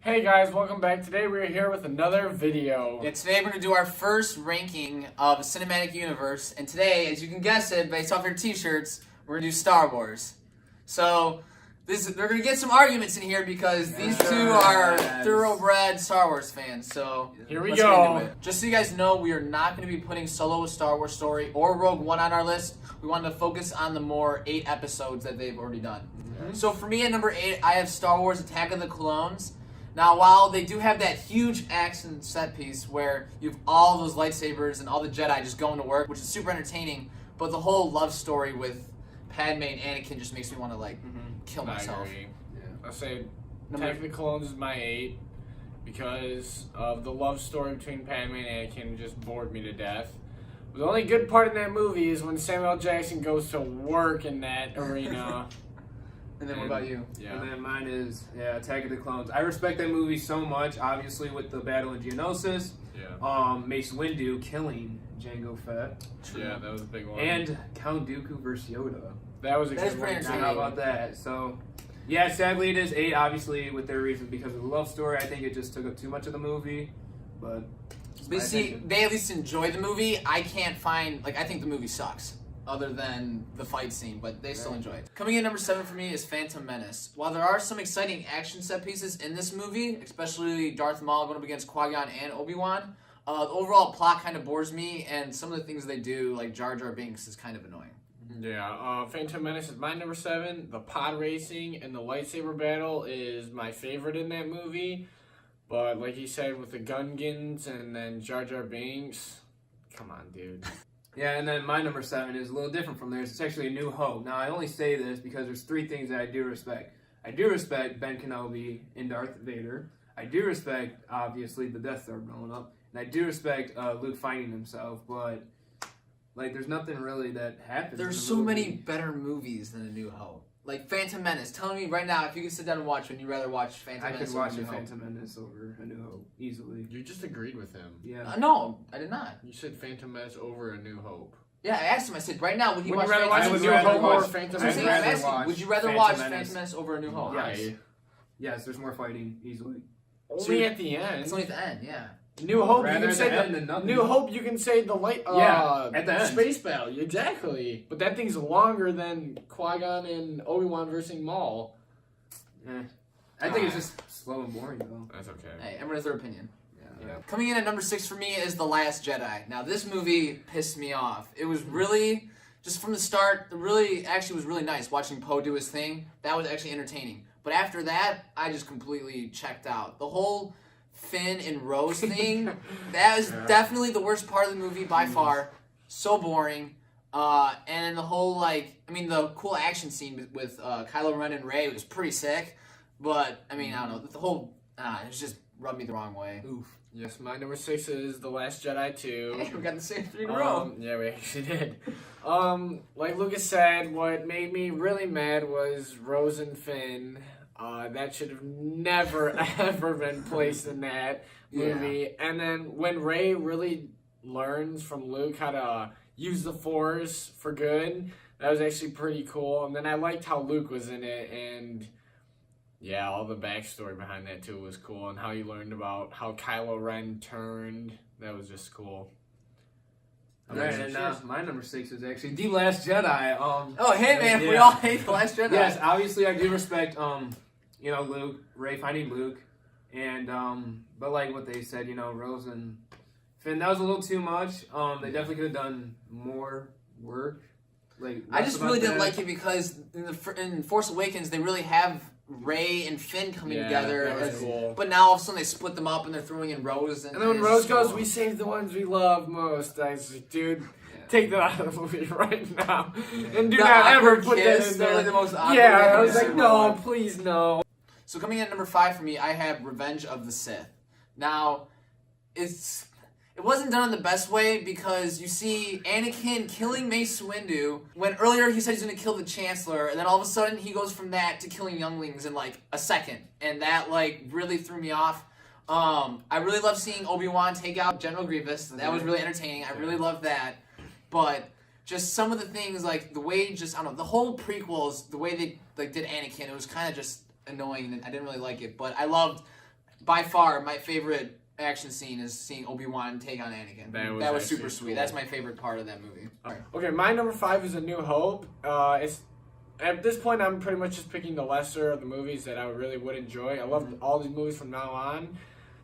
Hey guys, welcome back. Today we're here with another video. Yeah, today we're going to do our first ranking of the cinematic universe. And today, as you can guess it, based off your t-shirts, we're going to do Star Wars. So, they're going to get some arguments in here because these two are thoroughbred Star Wars fans. So, Here we let's go. get into it. Just so you guys know, we are not going to be putting Solo: A Star Wars Story or Rogue One on our list. We wanted to focus on the more 8 episodes that they've already done. So, for me at number 8, I have Star Wars: Attack of the Clones. Now, while they do have that huge action set piece where you have all those lightsabers and all the Jedi just going to work, which is super entertaining, but the whole love story with Padme and Anakin just makes me want to, kill myself. I agree. I say Attack of the Clones is my 8 because of the love story between Padme and Anakin just bored me to death. The only good part in that movie is when Samuel L. Jackson goes to work in that arena. And then what about you? Yeah. And then mine is, Attack of the Clones. I respect that movie so much, obviously, with the battle in Geonosis. Yeah. Mace Windu killing Jango Fett. Yeah, that was a big one. And Count Dooku versus Yoda. that was a That's good pretty one. entertaining. How about that? So, yeah, sadly it is 8, obviously, with their reasons because of the love story. I think it just took up too much of the movie, but... But see, they at least enjoy the movie. I can't find, I think the movie sucks. Other than the fight scene, but they still enjoy it. Coming in number 7 for me is Phantom Menace. While there are some exciting action set pieces in this movie, especially Darth Maul going up against Qui-Gon and Obi-Wan, the overall plot kind of bores me, and some of the things they do, like Jar Jar Binks, is kind of annoying. Yeah, Phantom Menace is my number 7. The pod racing and the lightsaber battle is my favorite in that movie. But like he said, with the Gungans and then Jar Jar Binks, come on, dude. Yeah, and then my number 7 is a little different from theirs. It's actually A New Hope. Now, I only say this because there's 3 things that I do respect. I do respect Ben Kenobi and Darth Vader. I do respect, obviously, the Death Star blowing up. And I do respect Luke finding himself, but, there's nothing really that happens. There's in the so movie. many better movies than A New Hope. Like Phantom Menace. Telling me right now, if you could sit down and watch one, you'd rather watch Phantom I Menace could over watch A New a Hope. Phantom Menace over A New Hope, easily. You just agreed with him. Yeah. No, I did not. You said Phantom Menace over A New Hope. Yeah, I asked him. I said, right now, would you Would watch you rather Phantom watch A Menace? New rather Hope or watch- Phantom That's what I'm saying. I'm Menace? asking, would you rather Phantom watch Menace. Phantom Menace over A New Hope? Yes. Why? Yes, there's more fighting, easily. Only at the end. It's only at the end, yeah. New Hope, you Rather can say the end than nothing. New Hope, you can say the light. Yeah, at the end. Space battle, exactly. But that thing's longer than Qui-Gon and Obi-Wan versus Maul. I think it's just slow and boring, though. That's okay. Hey, everyone has their opinion. Yeah. Coming in at number 6 for me is The Last Jedi. Now, this movie pissed me off. It was really, just from the start, actually was really nice watching Poe do his thing. That was actually entertaining. But after that, I just completely checked out. The whole Finn and Rose thing, that was definitely the worst part of the movie by far. So boring. And the whole, the cool action scene with Kylo Ren and Rey was pretty sick. But, I don't know, the whole, it just rubbed me the wrong way. Oof. Yes, my number 6 is The Last Jedi 2. Hey, we got the same 3 in a row. Yeah, we actually did. Like Lucas said, what made me really mad was Rose and Finn. That should have never, ever been placed in that movie. Yeah. And then when Rey really learns from Luke how to use the Force for good, that was actually pretty cool. And then I liked how Luke was in it, and yeah, all the backstory behind that too was cool, and how you learned about how Kylo Ren turned. That was just cool. Alright, and my number 6 is actually The Last Jedi. Oh, hey man, we all hate The Last Jedi. Yes, obviously I do respect, Luke, Rey finding Luke, and, but like what they said, Rose and Finn, that was a little too much. They definitely could have done more work. I just really didn't like it because in Force Awakens, they really have Rey and Finn coming together. That was cool. But now all of a sudden they split them up and they're throwing in Rose. And then when Rose goes, we saved the ones we love most. I was like, dude, take that out of the movie right now. And do not ever put that in there. The most awkward I was like, no, please no. So coming in at number 5 for me, I have Revenge of the Sith. Now, it wasn't done in the best way because you see Anakin killing Mace Windu when earlier he said he's going to kill the Chancellor, and then all of a sudden he goes from that to killing younglings in a second, and that really threw me off. I really love seeing Obi-Wan take out General Grievous. That was really entertaining. I really loved that. But just some of the things, the way the whole prequels, the way they did Anakin, it was kind of just annoying, and I didn't really like it. But I loved by far my favorite action scene is seeing Obi-Wan take on Anakin. That was actually super sweet. cool. That's my favorite part of that movie. Okay, my number 5 is A New Hope. It's at this point I'm pretty much just picking the lesser of the movies that I really would enjoy. I love all these movies from now on.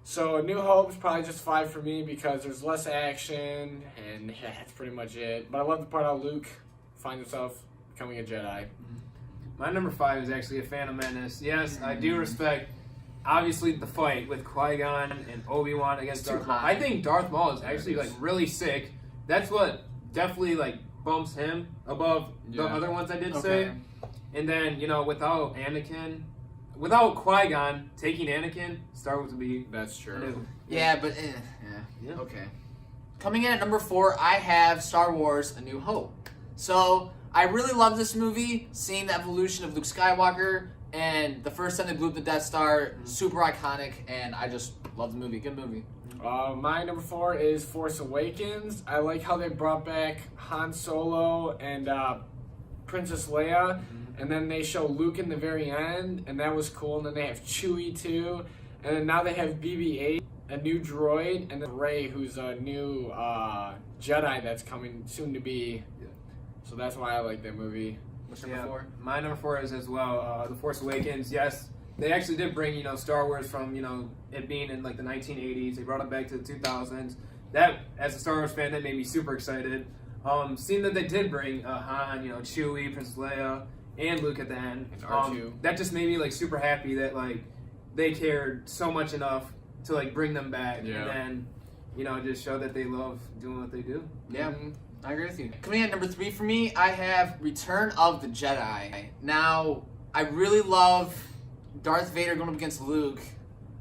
So A New Hope is probably just 5 for me because there's less action and yeah, that's pretty much it. But I love the part how Luke finds himself becoming a Jedi. My number 5 is actually a Phantom Menace. Yes, I do respect, obviously, the fight with Qui-Gon and Obi-Wan against It's too Darth Maul. high. I think Darth Maul is actually like really sick. That's what definitely like bumps him above the Yeah. other ones I did Okay. say. And then without Qui-Gon taking Anakin, Star Wars would be That's true. new. Yeah, but Yeah. okay. Coming in at number 4, I have Star Wars: A New Hope. So I really love this movie, seeing the evolution of Luke Skywalker, and the first time they blew up the Death Star, super iconic, and I just love the movie. Good movie. My number 4 is Force Awakens. I like how they brought back Han Solo and Princess Leia, and then they show Luke in the very end, and that was cool. And then they have Chewie too, and then now they have BB-8, a new droid, and then Rey, who's a new Jedi that's coming soon to be. Yeah. So that's why I like that movie. What's number Yeah, 4? my number 4 is as well The Force Awakens. Yes, they actually did bring Star Wars from it being in like the 1980s. They brought it back to the 2000s. That, as a Star Wars fan, that made me super excited. Seeing that they did bring Han, Chewie, Princess Leia, and Luke at the end, And R2. that just made me like super happy that like they cared so much enough to like bring them back, Yeah. and then just show that they love doing what they do. Yeah. Mhm. I agree with you. Coming in at number 3 for me, I have Return of the Jedi. Now, I really love Darth Vader going up against Luke,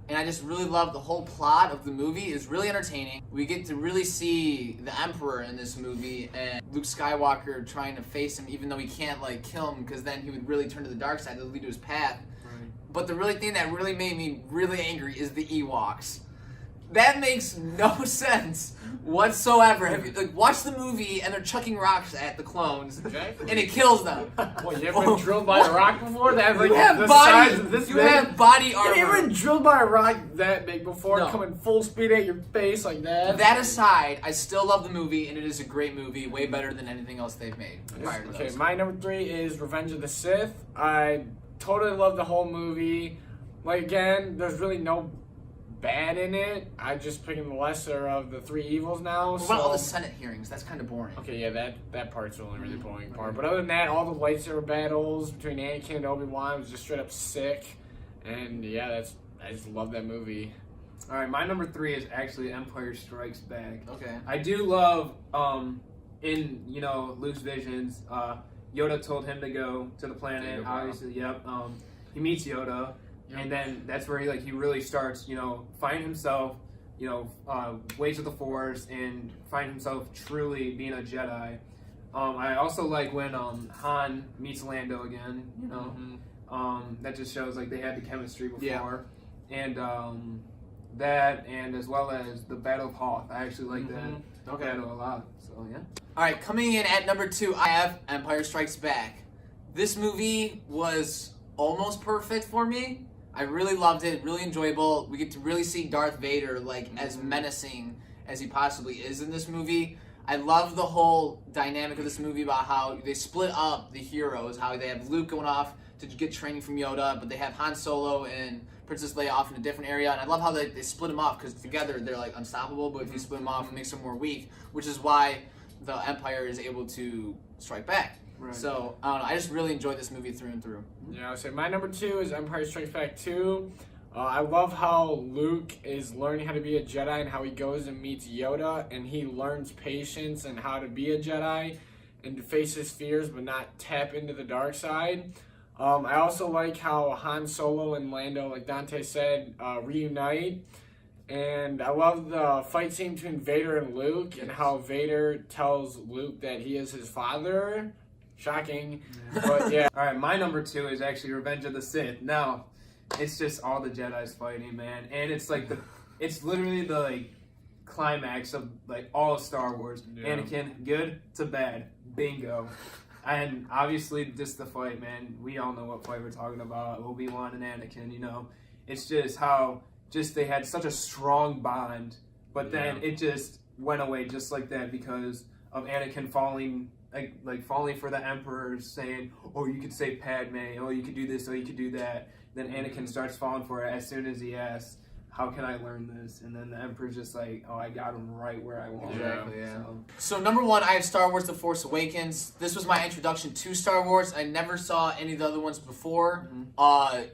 and I just really love the whole plot of the movie. It's really entertaining. We get to really see the Emperor in this movie, and Luke Skywalker trying to face him, even though he can't like kill him, because then he would really turn to the dark side to lead to his path. Right. But the really thing that really made me really angry is the Ewoks. That makes no sense whatsoever. Have you watch the movie and they're chucking rocks at the clones Exactly. and it kills them? What, you ever been drilled by a rock before? That's like You have the body. size of this You big? have body You armor. ever been drilled by a rock that big before, No. coming full speed at your face like that? That aside, I still love the movie and it is a great movie, way better than anything else they've made prior to Okay, those. my number 3 is Revenge of the Sith. I totally love the whole movie. Like, again, there's really no bad in it. I'm just picking the lesser of the 3 evils now. What about all the Senate hearings? That's kind of boring. Okay, yeah, that part's the only really boring part. But other than that, all the lightsaber battles between Anakin and Obi-Wan was just straight up sick. And yeah, I just love that movie. All right, my number 3 is actually Empire Strikes Back. Okay. I do love in Luke's visions, Yoda told him to go to the planet. Dagobah. Obviously, yep. He meets Yoda, Yep. and then that's where he really starts find himself, ways of the Force, and find himself truly being a Jedi. I also like when Han meets Lando again. That just shows like they had the chemistry before, and that, and as well as the Battle of Hoth. I actually like that battle a lot. So yeah. All right, coming in at number 2, I have Empire Strikes Back. This movie was almost perfect for me. I really loved it, really enjoyable. We get to really see Darth Vader as menacing as he possibly is in this movie. I love the whole dynamic of this movie about how they split up the heroes, how they have Luke going off to get training from Yoda, but they have Han Solo and Princess Leia off in a different area, and I love how they split them off, because together they're like unstoppable, but if you split them off, it makes them more weak, which is why the Empire is able to strike back. Right. So, I don't know, I just really enjoyed this movie through and through. Yeah, I would say my number 2 is Empire Strikes Back 2. I love how Luke is learning how to be a Jedi and how he goes and meets Yoda and he learns patience and how to be a Jedi and to face his fears but not tap into the dark side. I also like how Han Solo and Lando, like Dante said, reunite. And I love the fight scene between Vader and Luke and how Vader tells Luke that he is his father. Shocking. But yeah. All right, my number 2 is actually Revenge of the Sith. Now, it's just all the Jedi's fighting, man, and it's like it's literally the climax of all of Star Wars. Yeah. Anakin, good to bad, bingo. And obviously, just the fight, man. We all know what fight we're talking about. Obi-Wan and Anakin. It's just how just they had such a strong bond, but then it just went away just like that because of Anakin falling like falling for the Emperor, saying, "Oh, you could save Padme. Oh, you could do this. Oh, you could do that." Then Anakin starts falling for it as soon as he asks, "How can I learn this?" And then the Emperor's just like, "Oh, I got him right where I want him." Exactly, yeah. So, So number 1, I have Star Wars: The Force Awakens. This was my introduction to Star Wars. I never saw any of the other ones before.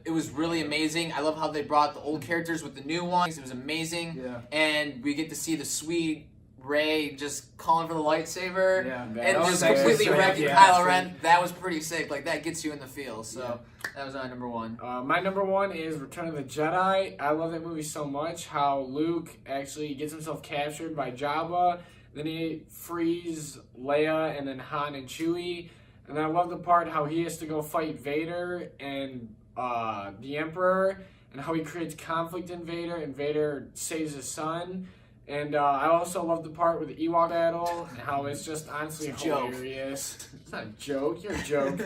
It was really amazing. I love how they brought the old characters with the new ones. It was amazing. yeah. And we get to see the sweet Rey just calling for the lightsaber. Yeah. And That just was completely sick, wrecking yeah. Kylo Ren. That was pretty sick. Like, that gets you in the feel. So that was my number 1. My number 1 is Return of the Jedi. I love that movie so much. How Luke actually gets himself captured by Jabba, then he frees Leia and then Han and Chewie. And I love the part how he has to go fight Vader and the Emperor, and how he creates conflict in Vader, and Vader saves his son. And I also love the part with the Ewok battle, and how it's just honestly Joke. hilarious. It's not a joke, you're a joke.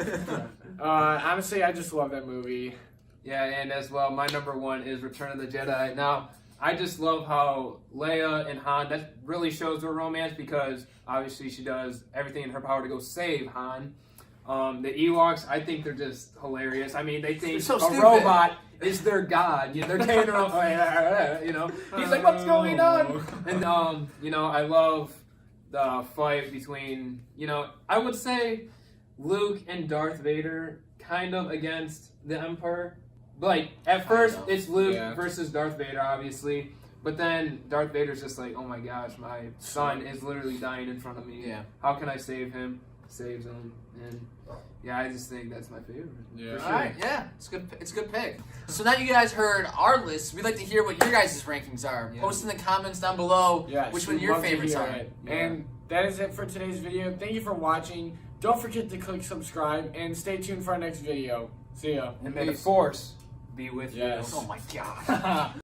Honestly, I just love that movie. Yeah, and as well, my number 1 is Return of the Jedi. Now, I just love how Leia and Han, that really shows their romance because obviously she does everything in her power to go save Han. The Ewoks, I think they're just hilarious. I mean, they think They're so a stupid. robot is their god. You know, they're carrying around, you know. He's like, what's going on? And, you know, I love the fight between, you know, I would say Luke and Darth Vader kind of against the Emperor. Like, at first, know. it's Luke Yeah. versus Darth Vader, obviously. But then Darth Vader's just like, oh my gosh, my son is literally dying in front of me. Yeah. How can I save him? Saves him. And yeah, I just think that's my favorite. Yeah. For All sure. right, yeah, it's good. It's a good pick. So now you guys heard our list. We'd like to hear what your guys' rankings are. Yeah. Post in the comments down below Yes, which one we'd your love to favorites hear are. it. And that is it for today's video. Thank you for watching. Don't forget to click subscribe and stay tuned for our next video. See ya. And may the Peace. Force be with Yes. Oh my god. you.